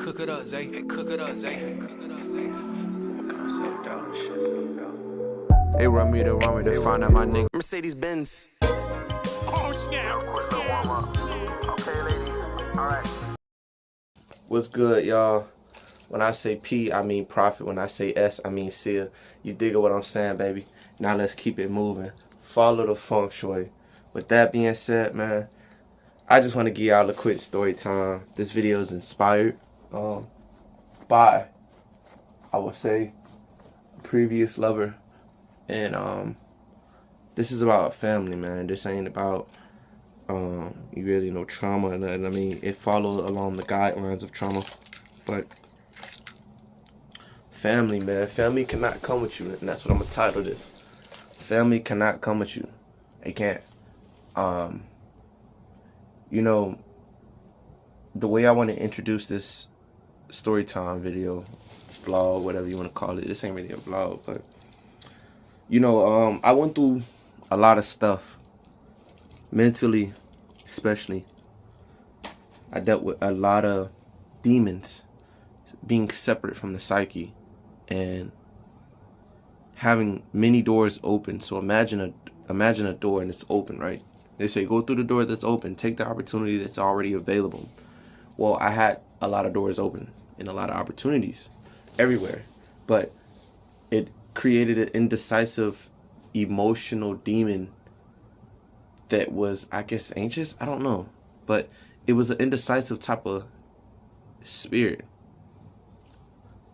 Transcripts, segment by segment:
cook it up, Zay. Hey, cook it up, Zay. Hey, cook it up, Zay. Concept down shit. They run me to find out my nigga Mercedes Benz. Oh, snap. Okay, ladies. All right. What's good, y'all? When I say P, I mean profit. When I say S, I mean Sia. You dig what I'm saying, baby? Now let's keep it moving. Follow the feng shui. With that being said, man, I just want to give y'all a quick story time. This video is inspired by, I would say, previous lover. And this is about family, man. This ain't about you really know trauma or nothing. I mean, it follows along the guidelines of trauma, but family, man, family cannot come with you, and that's what I'm gonna title this. Family cannot come with you. They can't. You know, the way I want to introduce this story time video, vlog, whatever you want to call it. This ain't really a vlog, but you know, I went through a lot of stuff mentally, especially. I dealt with a lot of demons, being separate from the psyche and having many doors open. So imagine a door and it's open, right? They say go through the door that's open, take the opportunity that's already available. Well, I had a lot of doors open and a lot of opportunities everywhere, but it created an indecisive emotional demon that was, I guess, anxious. I don't know, but it was an indecisive type of spirit,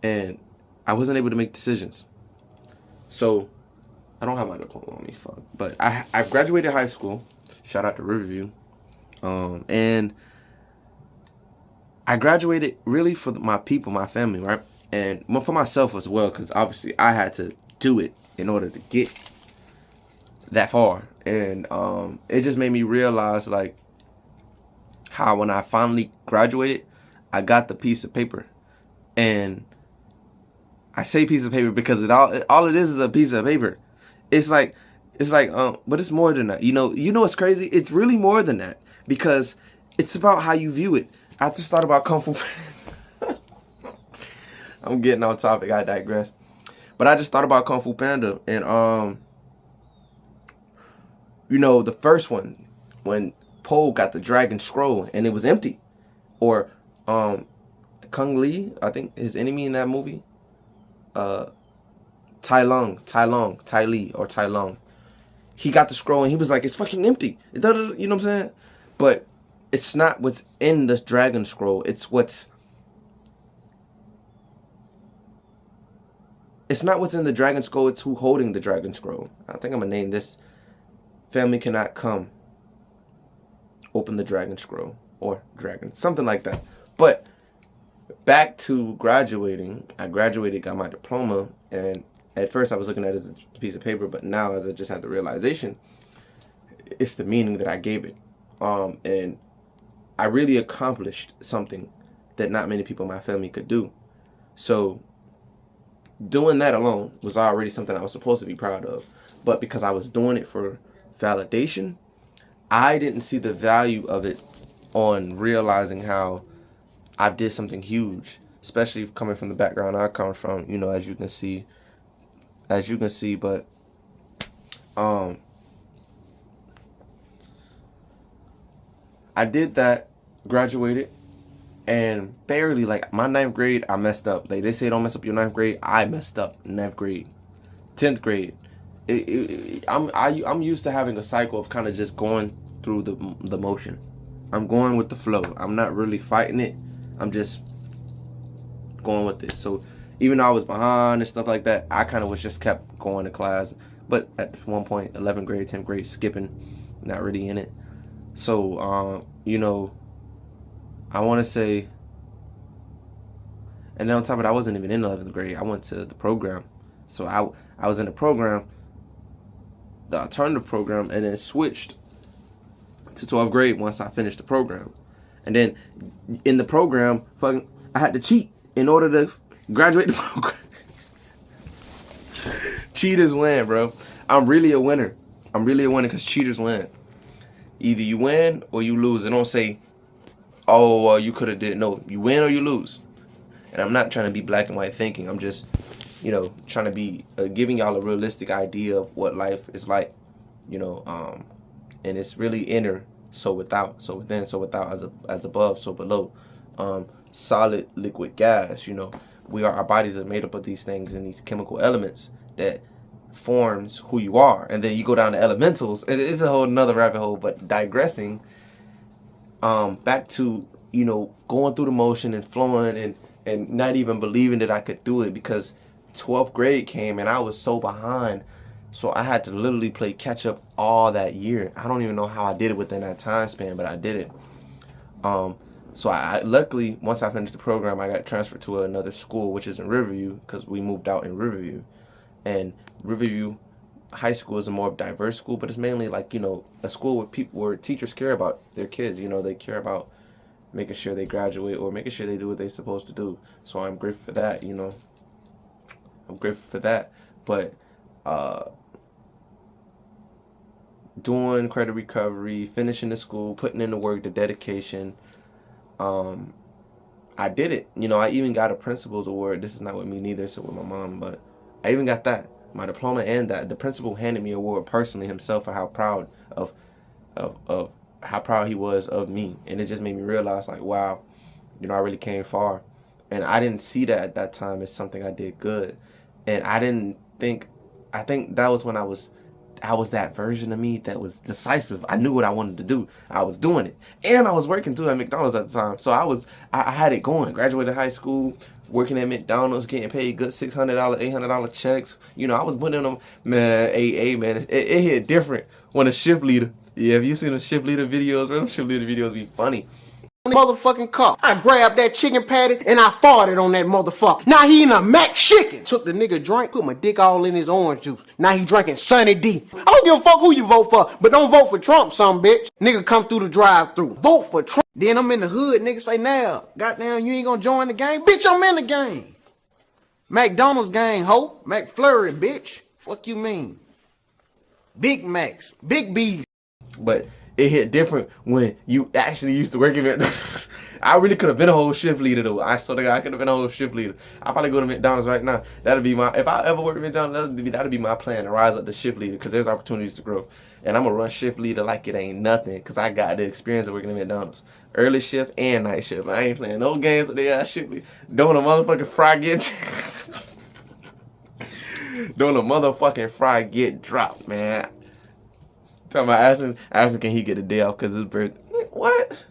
and I wasn't able to make decisions. So I don't have my diploma on me, fuck. But I graduated high school. Shout out to Riverview, and I graduated really for my people, my family, right, and for myself as well, because obviously I had to do it in order to get that far. And it just made me realize, like, how when I finally graduated, I got the piece of paper. And I say piece of paper because all it is a piece of paper. It's like but it's more than that. You know what's crazy? It's really more than that, because it's about how you view it. I just thought about Kung Fu Panda. I'm getting off topic, I digress. But I just thought about Kung Fu Panda, and you know, the first one, when Po got the dragon scroll and it was empty. Or Kung Lee, I think his enemy in that movie, Tai Lung, he got the scroll and he was like, it's fucking empty. You know what I'm saying? But it's not what's in the dragon scroll. It's not what's in the dragon scroll. It's who holding the dragon scroll. I think I'm gonna name this Family Cannot Come. Open the dragon scroll, or dragon, something like that. But back to graduating. I graduated, got my diploma, and at first I was looking at it as a piece of paper, but now as I just had the realization, it's the meaning that I gave it. And I really accomplished something that not many people in my family could do. So doing that alone was already something I was supposed to be proud of. But because I was doing it for validation, I didn't see the value of it on realizing how I did something huge, especially coming from the background I come from, you know, as you can see, but I did that, graduated, and barely, like, my 9th grade, I messed up. Like, they say don't mess up your 9th grade. I messed up 9th grade. 10th grade. I'm used to having a cycle of kind of just going through the motion. I'm going with the flow. I'm not really fighting it. I'm just going with it. So even though I was behind and stuff like that, I kind of was just kept going to class. But at one point, 11th grade, 10th grade, skipping, not really in it. So, you know, I want to say, and then on top of it, I wasn't even in 11th grade. I went to the program. So I was in the program, the alternative program, and then switched to 12th grade once I finished the program. And then in the program, I had to cheat in order to graduate the program. Cheaters win, bro. I'm really a winner because cheaters win. Either you win or you lose. They don't say, oh, you could have did. No, you win or you lose. And I'm not trying to be black and white thinking. I'm just, you know, trying to be giving y'all a realistic idea of what life is like, you know. And it's really inner, so without, so within, so without, as above, so below. Solid, liquid, gas. You know, our bodies are made up of these things and these chemical elements that forms who you are. And then you go down to elementals. It's a whole another rabbit hole. But digressing, back to, you know, going through the motion and flowing and not even believing that I could do it, because 12th grade came and I was so behind. So I had to literally play catch up all that year. I don't even know how I did it within that time span, but I did it. So I luckily, once I finished the program, I got transferred to another school, which is in Riverview, because we moved out in Riverview. And Riverview High School is a more diverse school, but it's mainly like, you know, a school where teachers care about their kids. You know, they care about making sure they graduate or making sure they do what they're supposed to do. So I'm grateful for that, you know. I'm grateful for that. But doing credit recovery, finishing the school, putting in the work, the dedication, I did it. You know, I even got a principal's award. This is not with me neither, it's with my mom, but I even got that, my diploma, and that the principal handed me an award personally himself for how proud of how proud he was of me. And it just made me realize, like, wow, you know, I really came far. And I didn't see that at that time as something I did good. And I think that was when I was that version of me that was decisive. I knew what I wanted to do. I was doing it. And I was working too at McDonald's at the time. So I had it going. Graduated high school, working at McDonald's, getting paid good $600, $800 checks. You know, I was putting them, man, man, it hit different when a shift leader. Yeah, have you seen the shift leader videos? Them shift leader videos be funny. Motherfucking car. I grabbed that chicken patty and I farted on that motherfucker. Now he in a Mac chicken. Took the nigga drink, put my dick all in his orange juice. Now he drinking Sunny D. I don't give a fuck who you vote for, but don't vote for Trump, some bitch. Nigga come through the drive-thru. Vote for Trump. Then I'm in the hood, nigga say, now, goddamn, you ain't gonna join the game? Bitch, I'm in the game. McDonald's gang, ho. McFlurry, bitch. Fuck you mean? Big Macs, Big B's. But it hit different when you actually used to work in it. I really could have been a whole shift leader though. I swear to God, I could have been a whole shift leader. I'll probably go to McDonald's right now. That'd be my, if I ever work at McDonald's, that'd be my plan, to rise up the shift leader, because there's opportunities to grow. And I'm gonna run shift leader like it ain't nothing, because I got the experience of working at McDonald's. Early shift and night shift. I ain't playing no games with that shift leader. Doing a motherfucking fry get doing a motherfucking fry get dropped, man. Talking about asking can he get a day off because his birthday. What?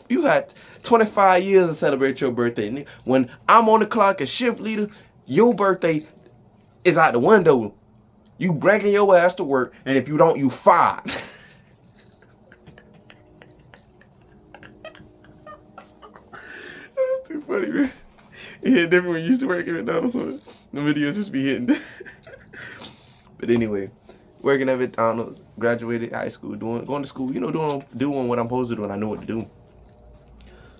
You got 25 years to celebrate your birthday. When I'm on the clock as shift leader, your birthday is out the window. You dragging your ass to work, and if you don't, you fired. That's too funny, man. It hit different when you used to work at McDonald's, so the videos just be hitting. But anyway, working at McDonald's, graduated high school, going to school, you know, doing what I'm supposed to do, and I knew what to do.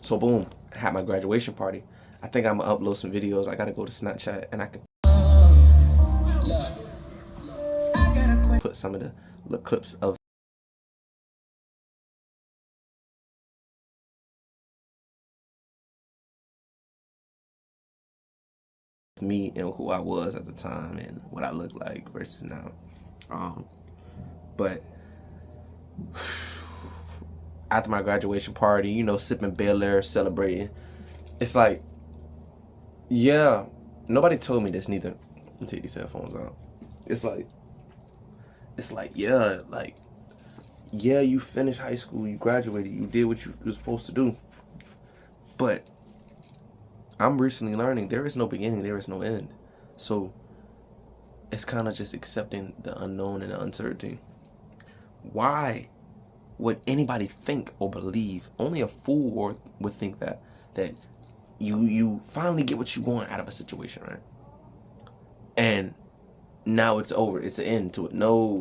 So boom, I had my graduation party. I think I'm gonna upload some videos. I gotta go to Snapchat and I can put some of the clips of me and who I was at the time and what I look like versus now. But after my graduation party, you know, sipping Bel Air, celebrating, it's like, yeah, nobody told me this neither. Let me take these headphones out. It's like, yeah, you finished high school, you graduated, you did what you were supposed to do. But I'm recently learning there is no beginning, there is no end. So it's kind of just accepting the unknown and the uncertainty. Why would anybody think or believe? Only a fool would think that you finally get what you want out of a situation, right? And now it's over. It's an end to it. No.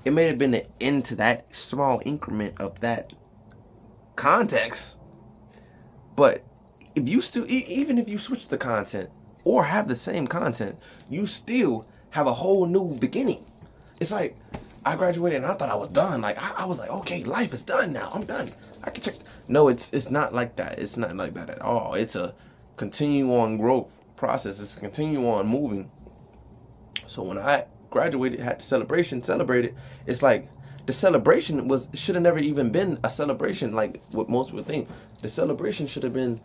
It may have been the end to that small increment of that context, but if you still, even if you switch the content or have the same content, you still have a whole new beginning. It's like, I graduated and I thought I was done. Like, I was like, okay, life is done now. I'm done. I can check. No, it's not like that. It's not like that at all. It's a continue on growth process. It's a continue on moving. So when I graduated, had the celebration, celebrated, it's like the celebration should have never even been a celebration like what most people think. The celebration should have been,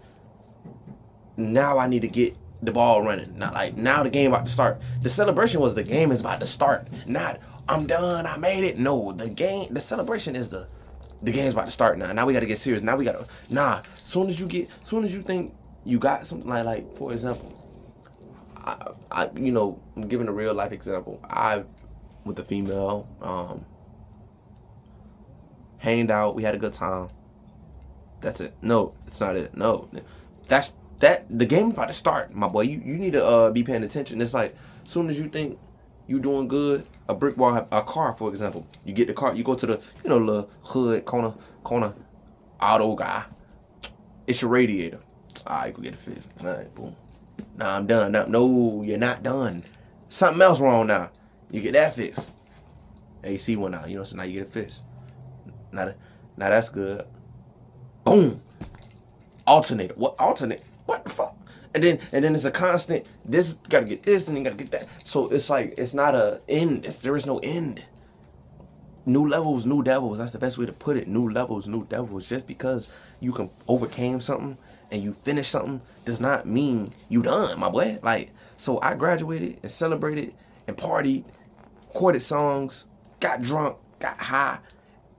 now I need to get the ball running. Not like, now the game about to start. The celebration was the game is about to start. Not, I'm done, I made it. No, the celebration is the game's about to start now. Now we got to get serious. Now we got to, soon as you think you got something like for example, I'm giving a real life example. With a female, hanged out, we had a good time. That's it. No, it's not it. No, the game about to start, my boy. You need to be paying attention. It's like, as soon as you think you doing good, a brick wall, a car, for example, you get the car, you go to the, little hood corner auto guy. It's your radiator. All right, go get it fixed. All right, boom. Nah, I'm done. No, you're not done. Something else wrong now. You get that fixed. AC went out. So now you get it fixed. Now that's good. Boom. Alternator. What alternate? What the fuck? And then it's a constant. This gotta get this, and you gotta get that. So it's like, it's not a end. There is no end. New levels, new devils. That's the best way to put it. New levels, new devils. Just because you can overcame something and you finish something does not mean you done, my boy. Like, so I graduated and celebrated and partied, recorded songs, got drunk, got high,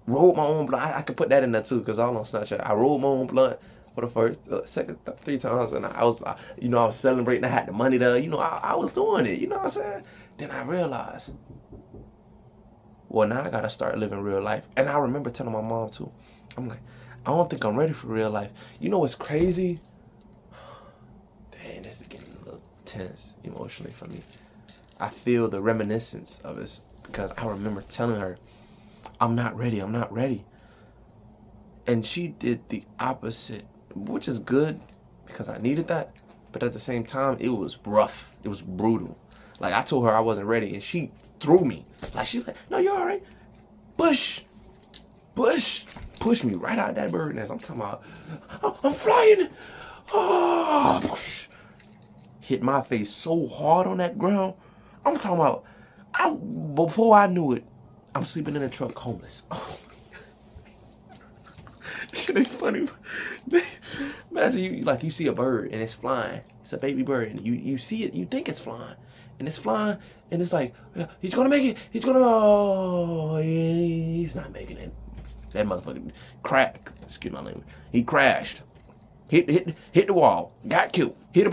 rolled my own blunt. I could put that in there too, because I was on Snapchat. I rolled my own blunt for the first, second, 3 times, and I was, I was celebrating. I had the money to, I was doing it. You know what I'm saying? Then I realized, well, now I gotta start living real life. And I remember telling my mom too. I'm like, I don't think I'm ready for real life. You know what's crazy? Dang, this is getting a little tense emotionally for me. I feel the reminiscence of this because I remember telling her, I'm not ready. And she did the opposite, which is good because I needed that. But at the same time, it was rough. It was brutal. Like, I told her I wasn't ready, and she threw me. Like, she's like, no, you're all right. Push me right out that bird nest. I'm talking about, I'm flying. Oh, hit my face so hard on that ground. I'm talking about, before I knew it, I'm sleeping in a truck, homeless. Shit ain't funny. Imagine you see a bird and it's flying. It's a baby bird, and you see it, you think it's flying. And it's flying, and it's like, he's gonna make it. He's not making it. That motherfucker cracked. Excuse my language. He crashed. Hit the wall. Got killed. Hit a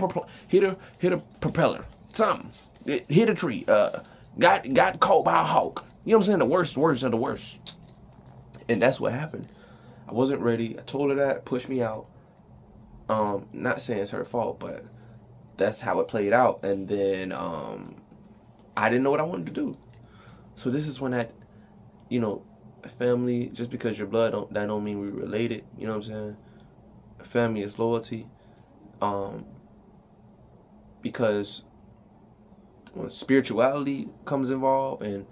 propeller. Something. Hit a tree. Got caught by a hawk. You know what I'm saying? The worst of the worst. And that's what happened. I wasn't ready. I told her that. Pushed me out. Not saying it's her fault, but that's how it played out. And then I didn't know what I wanted to do. So this is when that, family, just because you're blood, that don't mean we're related. You know what I'm saying? Family is loyalty. Because when spirituality comes involved and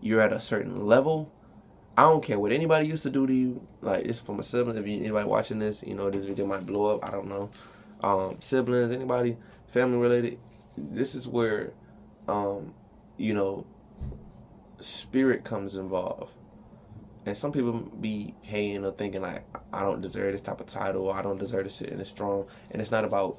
you're at a certain level, I don't care what anybody used to do to you. Like, it's from a sibling. If anybody watching this, this video might blow up. I don't know. Siblings, anybody, family related. This is where, spirit comes involved. And some people be hating or thinking like, I don't deserve this type of title, or I don't deserve to sit in this throne. And it's not about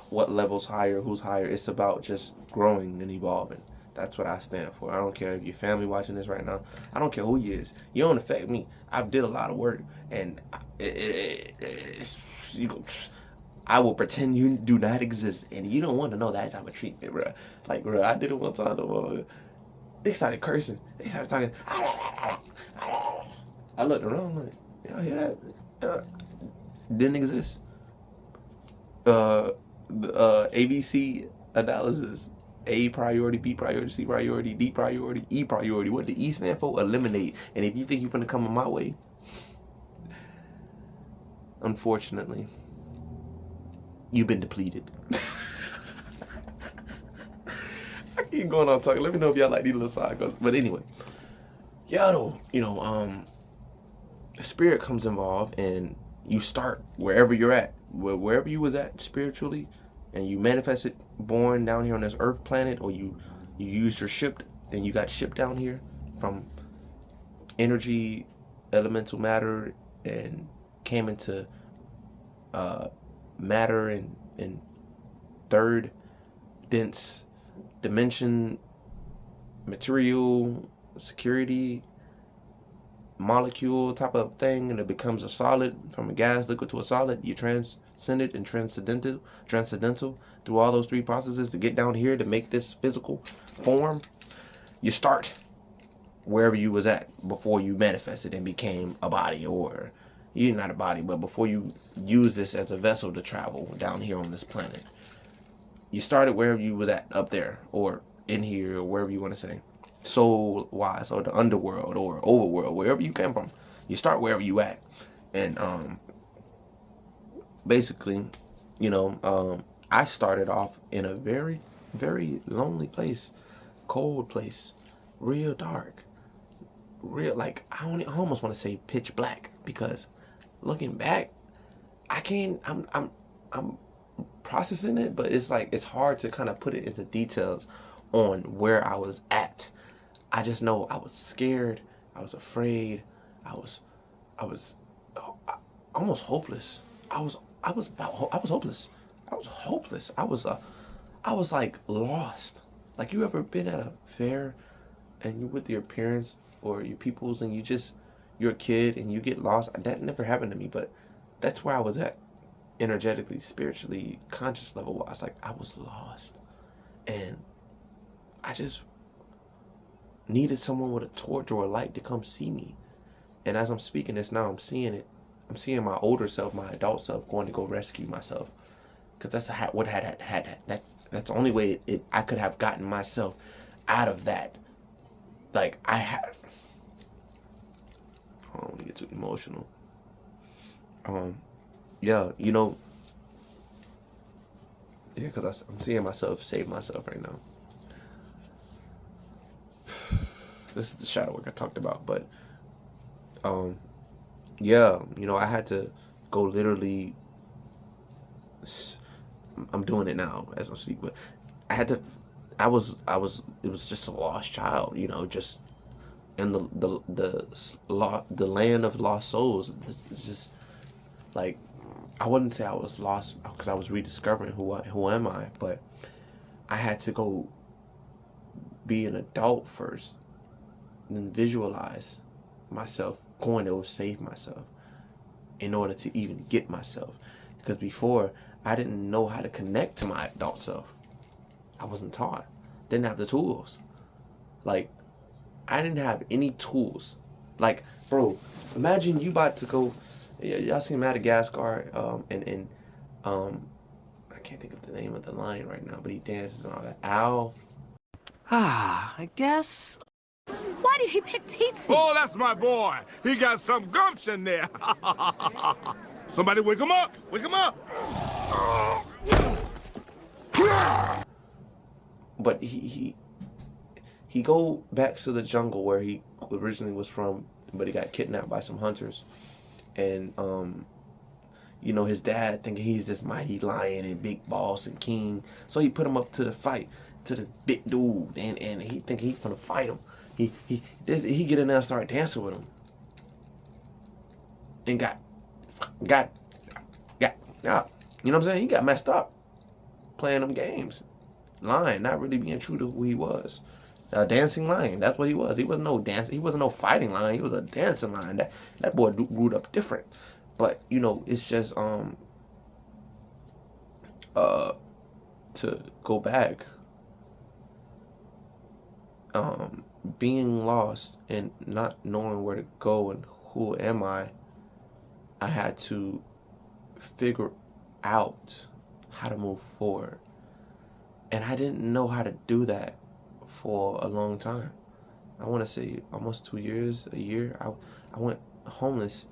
what level's higher, who's higher. It's about just growing and evolving. That's what I stand for. I don't care if your family watching this right now. I don't care who you is. You don't affect me. I've did a lot of work, and I will pretend you do not exist, and you don't want to know that type of treatment, bro. Like, bro, I did it one time. They started cursing. They started talking. I looked around like, y'all hear that? Didn't exist. ABC analysis. A priority, B priority, C priority, D priority, E priority. What the E stand for? Eliminate. And if you think you're gonna come in my way, unfortunately, you've been depleted. I keep going on talking. Let me know if y'all like these little side goes. But anyway, y'all, spirit comes involved, and you start wherever you're at, wherever you was at spiritually, and you manifested born down here on this earth planet, or you used your ship, and you got shipped down here from energy, elemental matter, and came into matter and third dense dimension, material, security, molecule type of thing, and it becomes a solid. From a gas, liquid to a solid, you transcend it and transcendental through all those three processes to get down here to make this physical form. You start wherever you was at before you manifested and became a body, or you're not a body, but before you use this as a vessel to travel down here on this planet. You started wherever you was at, up there, or in here, or wherever you want to say, soul wise, or the underworld or overworld, wherever you came from. You start wherever you at. And basically, I started off in a very, very lonely place, cold place, real dark, real, like, I almost want to say pitch black, because looking back, I'm processing it, but it's like, it's hard to kind of put it into details on where I was at. I just know I was scared, I was afraid, I was almost hopeless. I was hopeless. I was like lost. Like, you ever been at a fair and you with your parents or your peoples, and you're a kid and you get lost? That never happened to me, but that's where I was at, energetically, spiritually, conscious level wise. Like, I was lost, and I just needed someone with a torch or a light to come see me. And as I'm speaking this now, I'm seeing it. I'm seeing my older self, my adult self, going to go rescue myself, because that's what had that's the only way I could have gotten myself out of that. Like, I don't want to get too emotional. Yeah, because I'm seeing myself save myself right now. This is the shadow work I talked about, but yeah, I had to go literally. I'm doing it now as I'm speaking, but it was just a lost child, just in the land of lost souls. It's just like, I wouldn't say I was lost because I was rediscovering who am I, but I had to go be an adult first, and visualize myself going to save myself in order to even get myself. Because before, I didn't know how to connect to my adult self. I wasn't taught. Didn't have the tools. Like, I didn't have any tools. Like, bro, imagine you about to go. Y'all seen Madagascar? And I can't think of the name of the lion right now, but he dances and all that. Owl. I guess. Why did he pick Tsetse? Oh, that's my boy. He got some gumption there. Somebody wake him up. Wake him up. But he go back to the jungle where he originally was from, but he got kidnapped by some hunters. And his dad thinking he's this mighty lion and big boss and king, so he put him up to the fight to this big dude, and he think he's gonna fight him. He get in there and start dancing with him, and got you know what I'm saying? He got messed up playing them games, lying, not really being true to who he was. A dancing lion, that's what he was. He wasn't no dance. He wasn't no fighting lion. He was a dancing lion. That boy grew up different. But it's just to go back, being lost and not knowing where to go and who am I had to figure out how to move forward. And I didn't know how to do that for a long time. I want to say almost 2 years, a year. I went homeless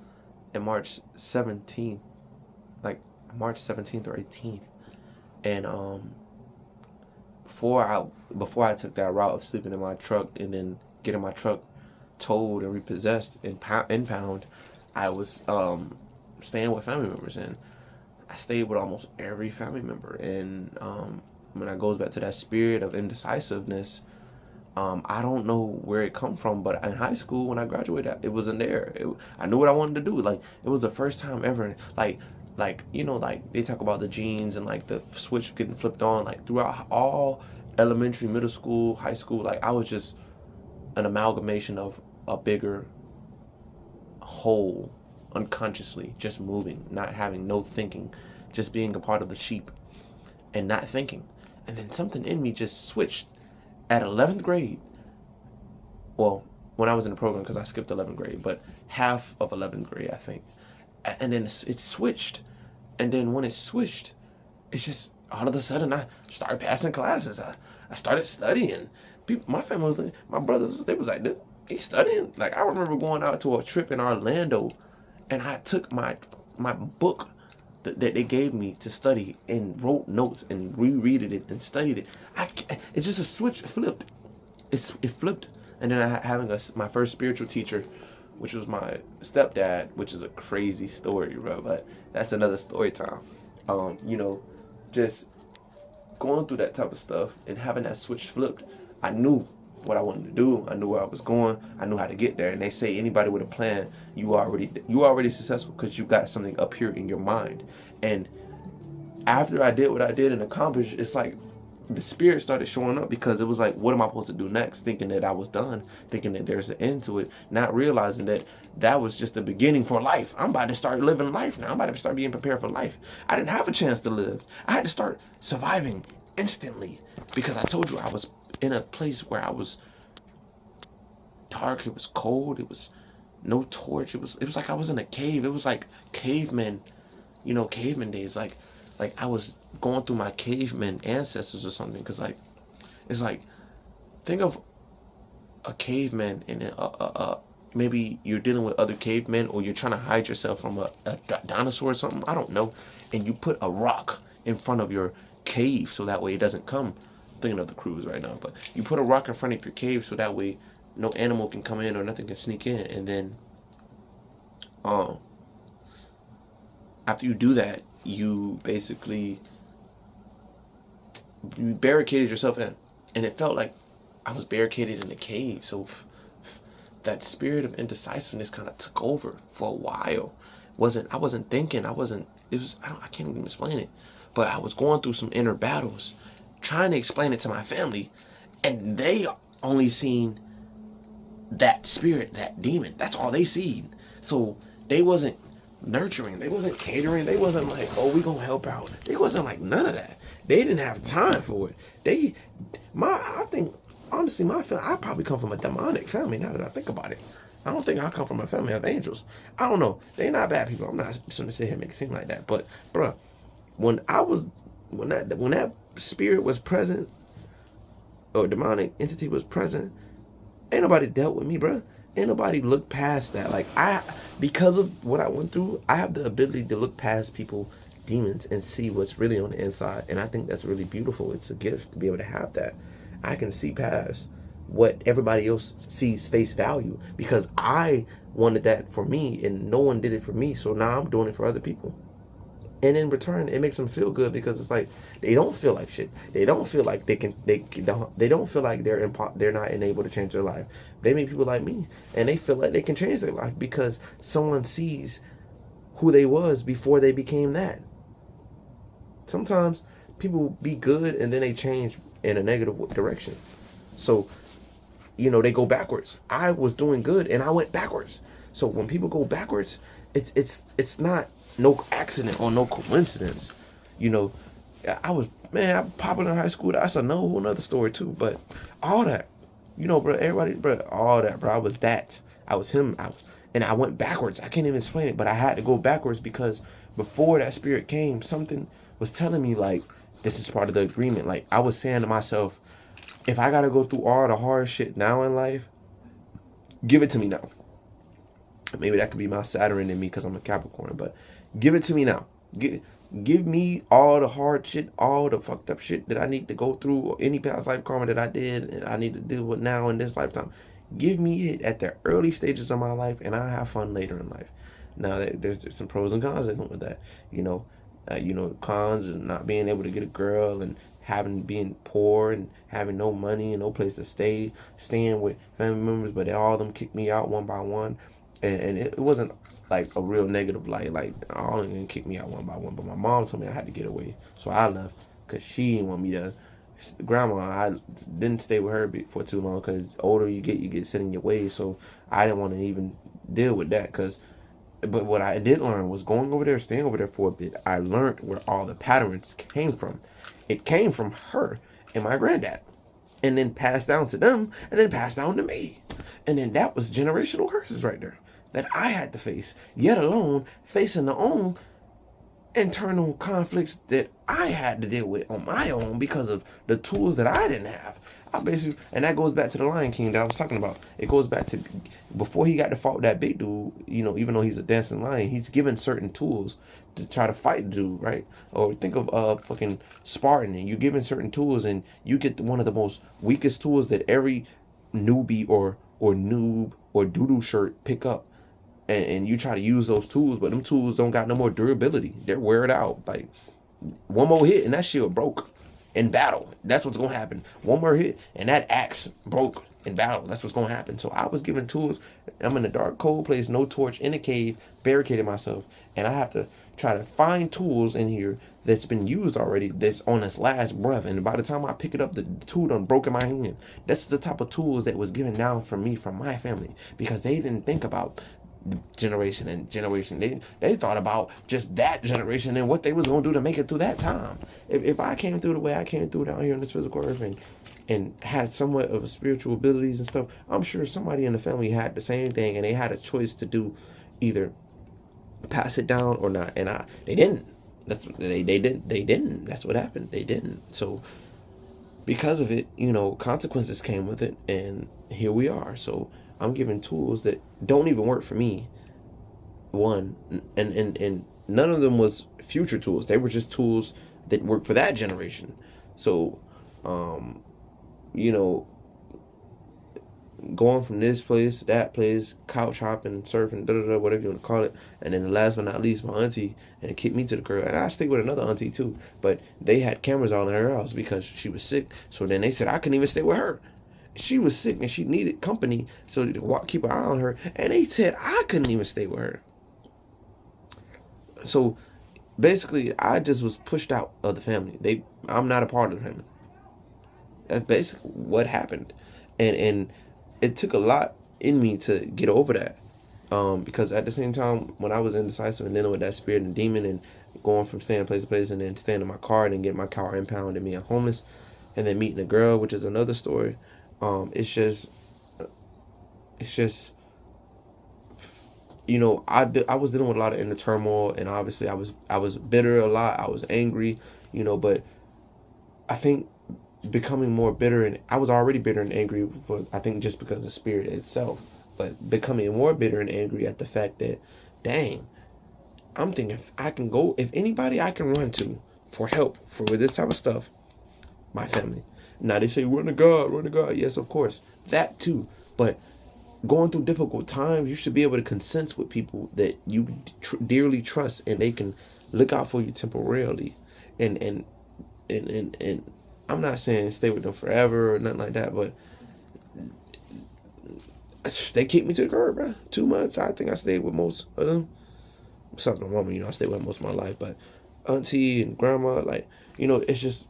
in March 17th, like March 17th or 18th. And before I took that route of sleeping in my truck and then getting my truck towed and repossessed and impound, I was staying with family members, and I stayed with almost every family member. And when it goes back to that spirit of indecisiveness, I don't know where it come from, but in high school when I graduated, it wasn't there. I knew what I wanted to do. Like, it was the first time ever. Like you know, like they talk about the genes and like the switch getting flipped on. Like throughout all elementary, middle school, high school, like I was just an amalgamation of a bigger whole, unconsciously, just moving, not having no thinking, just being a part of the sheep and not thinking. And then something in me just switched at 11th grade. Well, when I was in the program, because I skipped 11th grade, but half of 11th grade, I think. And then it switched. And then when it switched, it's just all of a sudden I started passing classes. I started studying. People, my family was, my brothers, they was like, he's studying. Like, I remember going out to a trip in Orlando, and I took my book that they gave me to study and wrote notes and reread it and studied it. It's just a switch flipped. It flipped. And then having my first spiritual teacher, which was my stepdad, which is a crazy story, bro. But that's another story time. You know, just going through that type of stuff and having that switch flipped, I knew what I wanted to do. I knew where I was going. I knew how to get there. And they say anybody with a plan, you already successful because you got something up here in your mind. And after I did what I did and accomplished, it's like the spirit started showing up, because it was like, what am I supposed to do next? Thinking that I was done, thinking that there's an end to it, not realizing that that was just the beginning for life. I'm about to start living life now. I'm about to start being prepared for life. I didn't have a chance to live. I had to start surviving instantly, because I told you I was in a place where I was dark. It was cold. It was no torch. It was like I was in a cave. It was like cavemen, you know, caveman days. Like I was going through my caveman ancestors or something. Because like, it's like, think of a caveman and maybe you're dealing with other cavemen, or you're trying to hide yourself from a dinosaur or something. I don't know. And you put a rock in front of your cave so that way it doesn't come. I'm thinking of the cruise right now, but you put a rock in front of your cave so that way no animal can come in or nothing can sneak in. And then after you do that, you basically barricaded yourself in, and it felt like I was barricaded in a cave. So that spirit of indecisiveness kind of took over for a while. I wasn't thinking. I can't even explain it, but I was going through some inner battles, trying to explain it to my family, and they only seen that spirit, that demon. That's all they seen. So they wasn't nurturing, they wasn't catering, they wasn't like, oh, we gonna help out. They wasn't like none of that. They didn't have time for it. I think honestly, my family, I probably come from a demonic family now that I think about it. I don't think I come from a family of angels. I don't know. They're not bad people. I'm not going to sit here and make it seem like that. But bruh, when that spirit was present, or demonic entity was present, ain't nobody dealt with me, bruh. Ain't nobody looked past that. Like, because of what I went through, I have the ability to look past people, demons, and see what's really on the inside. And I think that's really beautiful. It's a gift to be able to have that. I can see past what everybody else sees face value, because I wanted that for me and no one did it for me. So now I'm doing it for other people. And in return, it makes them feel good, because it's like they don't feel like shit. They don't feel like they don't feel like they're not enabled to change their life. They meet people like me, and they feel like they can change their life because someone sees who they was before they became that. Sometimes people be good and then they change in a negative direction. So, you know, they go backwards. I was doing good and I went backwards. So when people go backwards, it's not no accident or no coincidence. You know, I'm popular in high school. That's whole another story too. But all that, you know, bro, everybody, bro, all that, bro. I was that. I was him. And I went backwards. I can't even explain it, but I had to go backwards because before that spirit came, something was telling me like, this is part of the agreement. Like, I was saying to myself, if I gotta go through all the hard shit now in life, give it to me now. Maybe that could be my Saturn in me because I'm a Capricorn, but give it to me now. Give me all the hard shit, all the fucked up shit that I need to go through, or any past life karma that I did and I need to deal with now in this lifetime. Give me it at the early stages of my life, and I'll have fun later in life. Now there's some pros and cons that come with that. Cons is not being able to get a girl and being poor and having no money and no place to staying with family members, but all of them kicked me out one by one, and it wasn't like a real negative light. Like all of them kicked me out one by one, but my mom told me I had to get away, so I left because she didn't want me to. Grandma, I didn't stay with her for too long because older you get set in your ways, so I didn't want to even deal with that. But what I did learn was going over there, staying over there for a bit, I learned where all the patterns came from. It came from her and my granddad, and then passed down to them, and then passed down to me. And then that was generational curses right there that I had to face, yet alone facing the own internal conflicts that I had to deal with on my own because of the tools that I didn't have. And that goes back to the Lion King that I was talking about. It goes back to before he got to fight that big dude, even though he's a dancing lion, he's given certain tools to try to fight the dude, right? Or think of fucking Spartan, and you're given certain tools and you get one of the most weakest tools that every newbie or noob or doodoo shirt pick up. And you try to use those tools, but them tools don't got no more durability. They're weared out. Like one more hit and that shield broke in battle. That's what's gonna happen. One more hit and that axe broke in battle. That's what's gonna happen. So I was given tools. I'm in a dark, cold place, no torch, in a cave, barricaded myself, and I have to try to find tools in here that's been used already, that's on its last breath. And by the time I pick it up, the tool done broke in my hand. That's the type of tools that was given down from me, from my family, because they didn't think about generation and generation. They thought about just that generation and what they was gonna do to make it through that time. If I came through the way I came through down here in this physical earth and had somewhat of a spiritual abilities and stuff, I'm sure somebody in the family had the same thing and they had a choice to do either pass it down or not. And they didn't. They didn't. That's what happened. They didn't. So because of it, consequences came with it, and here we are. So I'm given tools that don't even work for me. One, and none of them was future tools. They were just tools that work for that generation. So, going from this place to that place, couch hopping, surfing, whatever you want to call it. And then last but not least, my auntie, and it kicked me to the curb. And I stayed with another auntie too, but they had cameras all in her house because she was sick. So then they said I couldn't even stay with her. She was sick and she needed company, so to keep an eye on her. And they said I couldn't even stay with her. So basically, I just was pushed out of the family. I'm not a part of the family. That's basically what happened, and it took a lot in me to get over that. Because at the same time, when I was indecisive and dealing with that spirit and demon and going from staying place to place and then staying in my car and then getting my car impounded and being homeless, and then meeting a girl, which is another story. It's just, I was dealing with a lot of inner turmoil, and obviously I was bitter a lot. I was angry, but I think becoming more bitter, and I was already bitter and angry I think just because of the spirit itself, but becoming more bitter and angry at the fact that, dang, I'm thinking if anybody I can run to for help with this type of stuff, my family. Now they say run to God. Yes, of course, that too. But going through difficult times, you should be able to consent with people that you dearly trust, and they can look out for you temporarily. And I'm not saying stay with them forever or nothing like that, but they kicked me to the curb, bro. 2 months. I think I stayed with most of them. Besides my mama, I stayed with her most of my life, but auntie and grandma, it's just.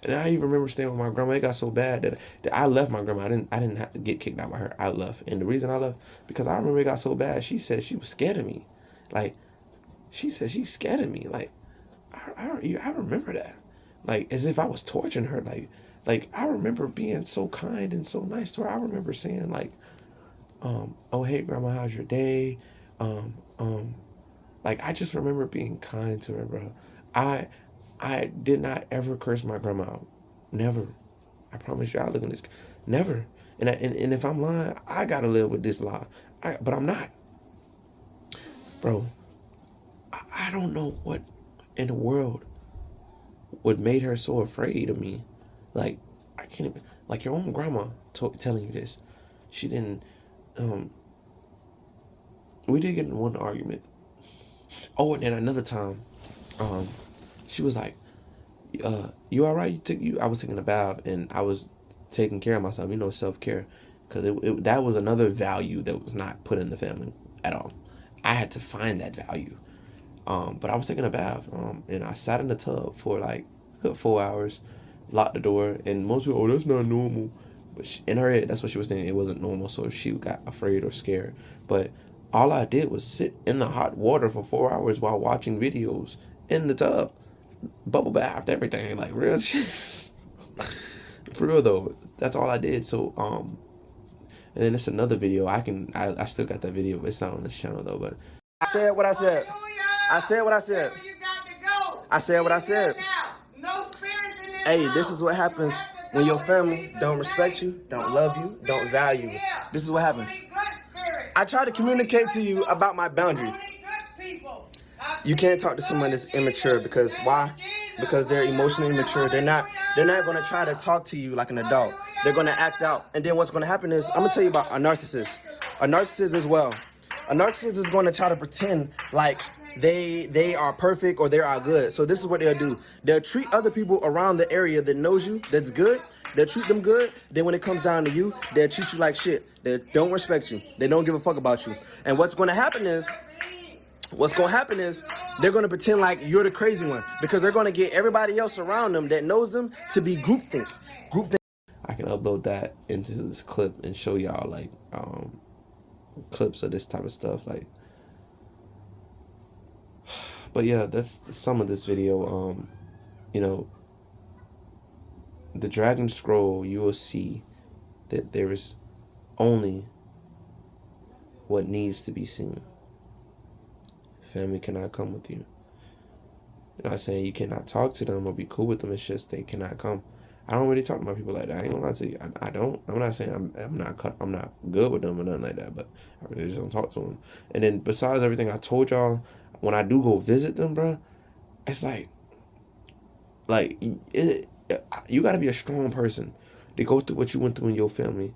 And I even remember staying with my grandma. It got so bad that I left my grandma. I didn't have to get kicked out by her. I left. And the reason I left, because I remember it got so bad, she said she was scared of me. She said she's scared of me. I remember that. As if I was torturing her. I remember being so kind and so nice to her. I remember saying, oh, hey, grandma, how's your day? I just remember being kind to her, bro. I did not ever curse my grandma out. Never. I promise you, I look at this. Never. And if I'm lying, I gotta live with this lie. But I'm not. Bro, I don't know what in the world would made her so afraid of me. I can't even, your own grandma telling you this. She didn't we did get in one argument. Oh, and then another time, she was like, you all right? I was taking a bath and I was taking care of myself, self-care, because that was another value that was not put in the family at all. I had to find that value. But I was taking a bath, and I sat in the tub for like 4 hours, locked the door, and most people, oh, that's not normal. But in her head, that's what she was thinking. It wasn't normal, so she got afraid or scared. But all I did was sit in the hot water for 4 hours while watching videos in the tub, bubble bath, everything, like real shit. For real though, that's all I did. So and then it's another video. I still got that video. It's not on this channel though. But I said what I said. I said what I said. I said what I said. Hey, this is what happens when your family don't respect you, don't love you, don't value you. This is what happens. I try to communicate to you about my boundaries. You can't talk to someone that's immature because why? Because they're emotionally immature. They're not going to try to talk to you like an adult. They're going to act out. And then what's going to happen is, I'm going to tell you about a narcissist. A narcissist as well. A narcissist is going to try to pretend like they are perfect or they are good. So this is what they'll do. They'll treat other people around the area that knows you, that's good. They'll treat them good. Then when it comes down to you, they'll treat you like shit. They don't respect you. They don't give a fuck about you. And what's going to happen is they're going to pretend like you're the crazy one, because they're going to get everybody else around them that knows them to be groupthink. I can upload that into this clip and show y'all like clips of this type of stuff, like. But yeah, that's some of this video. The Dragon Scroll, you will see that there is only what needs to be seen. Family cannot come with you. I'm not saying you cannot talk to them or be cool with them. It's just they cannot come. I don't really talk to my people like that. I ain't gonna lie to you. I don't. I'm not saying I'm not good with them or nothing like that, but I really just don't talk to them. And then besides everything I told y'all, when I do go visit them, bro, it's like you gotta be a strong person to go through what you went through in your family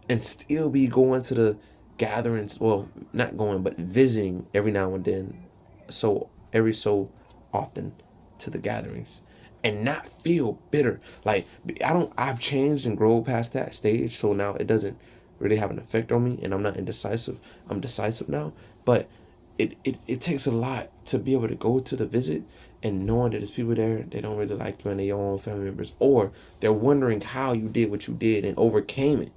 and still be going to the gatherings. Well, not going, but visiting every now and then, every so often to the gatherings, and not feel bitter. Like, I've changed and grown past that stage, so now it doesn't really have an effect on me, and I'm not indecisive. I'm decisive now, but it takes a lot to be able to go to the visit and knowing that there's people there, they don't really like you and they're your own family members, or they're wondering how you did what you did and overcame it,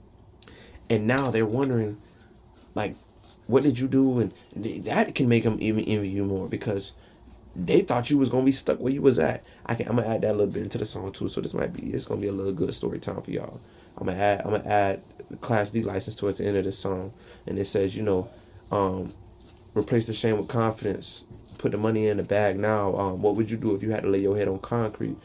and now they're wondering, like, what did you do? And that can make them even envy you more, because they thought you was gonna be stuck where you was at. I'm gonna add that a little bit into the song too, so it's gonna be a little good story time for y'all. I'm gonna add the Class D license towards the end of this song, and it says, replace the shame with confidence. Put the money in the bag now. What would you do if you had to lay your head on concrete?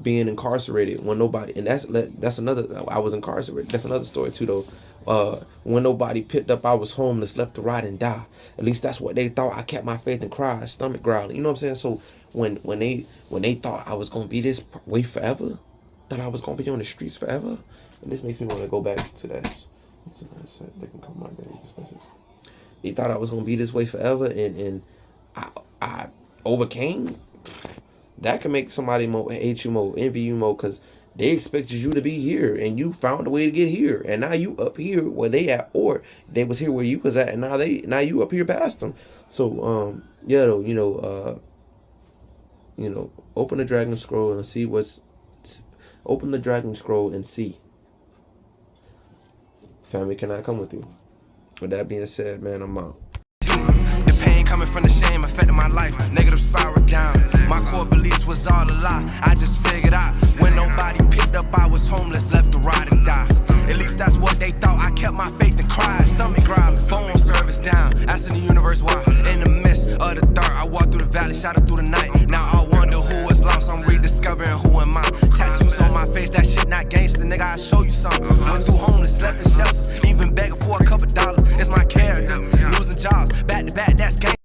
Being incarcerated when nobody, and that's another. I was incarcerated. That's another story too, though. When nobody picked up, I was homeless, left to rot and die. At least that's what they thought. I kept my faith and cried, stomach growling. You know what I'm saying? So when they thought I was gonna be this way forever, that I was gonna be on the streets forever, and this makes me want to go back to that. They can come my baby expenses. They thought I was gonna be this way forever, and I overcame. That can make somebody more hate you more, envy you more, because they expected you to be here, and you found a way to get here, and now you up here where they at, or they was here where you was at, and now you up here past them. So yeah, though, open the Dragon Scroll and see what's. Open the Dragon Scroll and see. Family cannot come with you. With that being said, man, I'm out. The pain coming from the shame affected my life. Negative spiral down. My core beliefs was all a lie. I just figured out when nobody picked up, I was homeless, left to rot and die. At least that's what they thought. I kept my faith and cried. Stomach growling, phone service down. Asking the universe why. In the midst of the dark, I walked through the valley, shot up through the night. Now I wonder who was lost. I'm rediscovering who am I. Tattoos on my face, that shit not gangster, nigga. I show you something. Went through homeless, slept in shelters, even begging for a couple dollars. It's my character, losing jobs, back to back, that's gang.